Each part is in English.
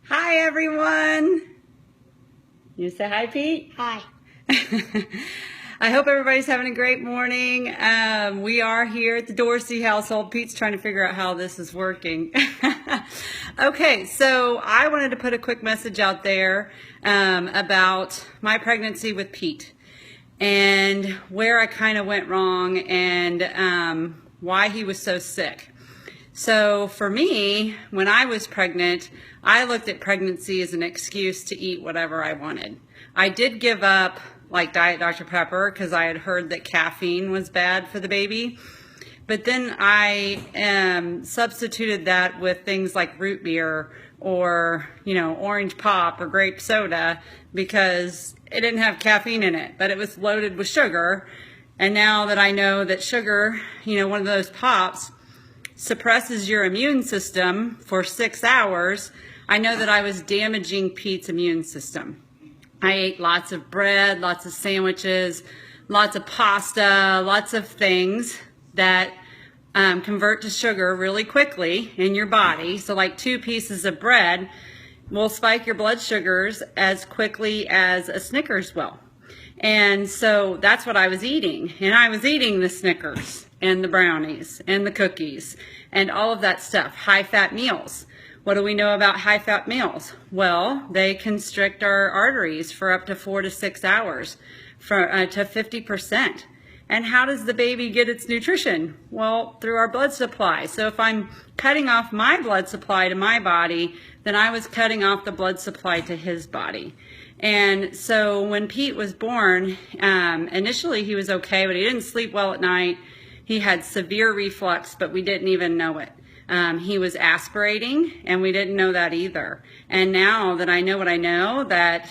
Hi, everyone. You say hi, Pete? Hi. I hope everybody's having a great morning. We are here at the Dorsey household. Pete's trying to figure out how this is working. Okay, so I wanted to put a quick message out there about my pregnancy with Pete and where I kind of went wrong and why he was so sick. So for me, when I was pregnant, I looked at pregnancy as an excuse to eat whatever I wanted. I did give up like Diet Dr. Pepper because I had heard that caffeine was bad for the baby. But then I substituted that with things like root beer or, orange pop or grape soda because it didn't have caffeine in it, but it was loaded with sugar. And now that I know that sugar, one of those pops, suppresses your immune system for 6 hours, I know that I was damaging Pete's immune system. I ate lots of bread, lots of sandwiches, lots of pasta, lots of things that convert to sugar really quickly in your body. So like 2 pieces of bread will spike your blood sugars as quickly as a Snickers will. And so that's what I was eating. And I was eating the Snickers and the brownies and the cookies and all of that stuff, high-fat meals. What do we know about high-fat meals? Well, they constrict our arteries for up to 4 to 6 hours to 50%. And how does the baby get its nutrition? Well, through our blood supply. So if I'm cutting off my blood supply to my body, then I was cutting off the blood supply to his body. And so when Pete was born, initially he was okay, but he didn't sleep well at night. He had severe reflux, but we didn't even know it. He was aspirating, and we didn't know that either. And now that I know what I know, that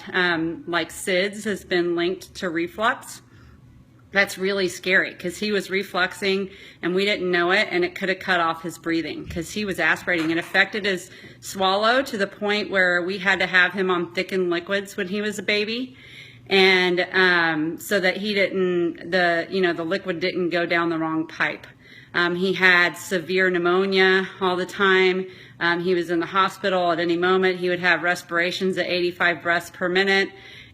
like SIDS has been linked to reflux, that's really scary because he was refluxing and we didn't know it, and it could have cut off his breathing because he was aspirating. It affected his swallow to the point where we had to have him on thickened liquids when he was a baby, and so that he didn't, the liquid didn't go down the wrong pipe. He had severe pneumonia all the time. He was in the hospital at any moment. He would have respirations at 85 breaths per minute.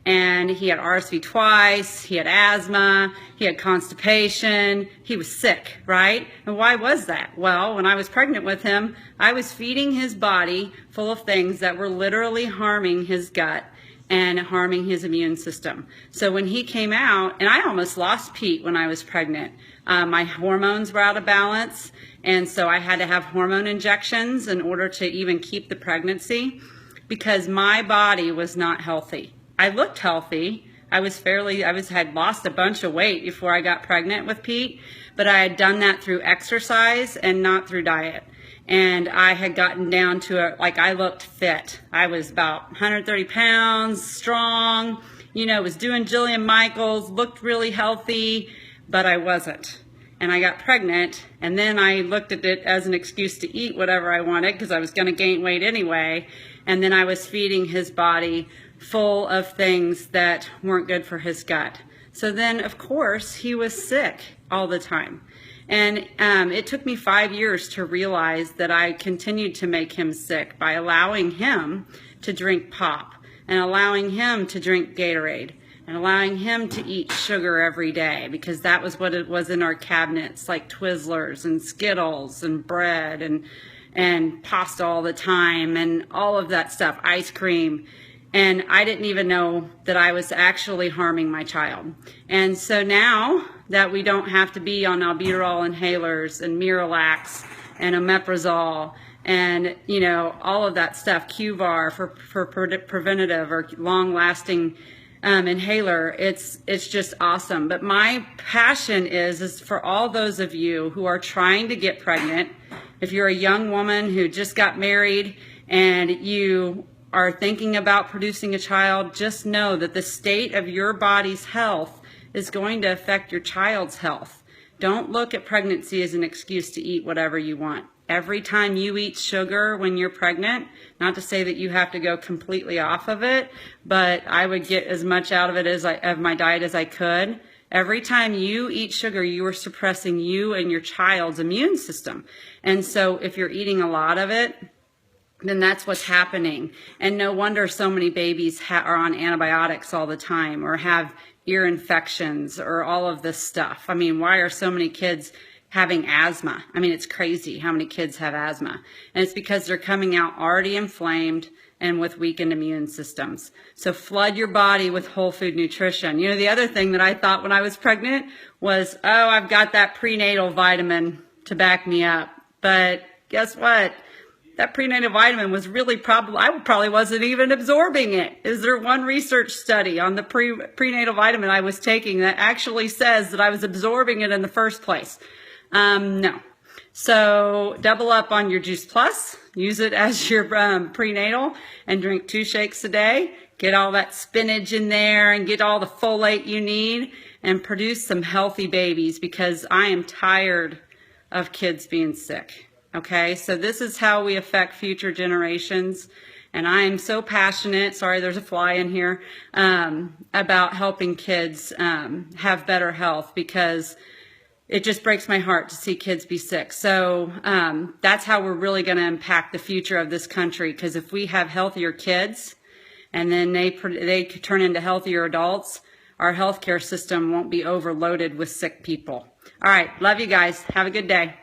And he had RSV twice, he had asthma, he had constipation, he was sick, right? And why was that? Well, when I was pregnant with him, I was feeding his body full of things that were literally harming his gut and harming his immune system. So when he came out, and I almost lost Pete when I was pregnant. My hormones were out of balance, and so I had to have hormone injections in order to even keep the pregnancy because my body was not healthy. I looked healthy. I had lost a bunch of weight before I got pregnant with Pete, but I had done that through exercise and not through diet. And I had gotten down to I looked fit. I was about 130 pounds, strong, was doing Jillian Michaels, looked really healthy, but I wasn't. And I got pregnant, and then I looked at it as an excuse to eat whatever I wanted because I was going to gain weight anyway. And then I was feeding his body full of things that weren't good for his gut. So then, of course, he was sick all the time. And it took me 5 years to realize that I continued to make him sick by allowing him to drink pop and allowing him to drink Gatorade and allowing him to eat sugar every day because that was what it was in our cabinets, like Twizzlers and Skittles and bread and pasta all the time and all of that stuff, ice cream. And I didn't even know that I was actually harming my child. And so now that we don't have to be on albuterol inhalers and Miralax and omeprazole and, all of that stuff, Qvar for preventative or long-lasting inhaler, it's just awesome. But my passion is for all those of you who are trying to get pregnant. If you're a young woman who just got married and you are thinking about producing a child, just know that the state of your body's health is going to affect your child's health. Don't look at pregnancy as an excuse to eat whatever you want. Every time you eat sugar when you're pregnant, not to say that you have to go completely off of it, but I would get as much out of it of my diet as I could. Every time you eat sugar, you are suppressing you and your child's immune system. And so if you're eating a lot of it, then that's what's happening. And no wonder so many babies are on antibiotics all the time, or have ear infections, or all of this stuff. I mean, why are so many kids having asthma? I mean, it's crazy how many kids have asthma. And it's because they're coming out already inflamed and with weakened immune systems. So flood your body with whole food nutrition. You know, the other thing that I thought when I was pregnant was, oh, I've got that prenatal vitamin to back me up. But guess what? That prenatal vitamin was really I probably wasn't even absorbing it. Is there one research study on the prenatal vitamin I was taking that actually says that I was absorbing it in the first place? No. So double up on your Juice Plus. Use it as your prenatal, and drink 2 shakes a day. Get all that spinach in there and get all the folate you need, and produce some healthy babies, because I am tired of kids being sick. Okay, so this is how we affect future generations. And I am so passionate, sorry there's a fly in here, about helping kids have better health, because it just breaks my heart to see kids be sick. So that's how we're really going to impact the future of this country, because if we have healthier kids and then they turn into healthier adults, our healthcare system won't be overloaded with sick people. All right, love you guys. Have a good day.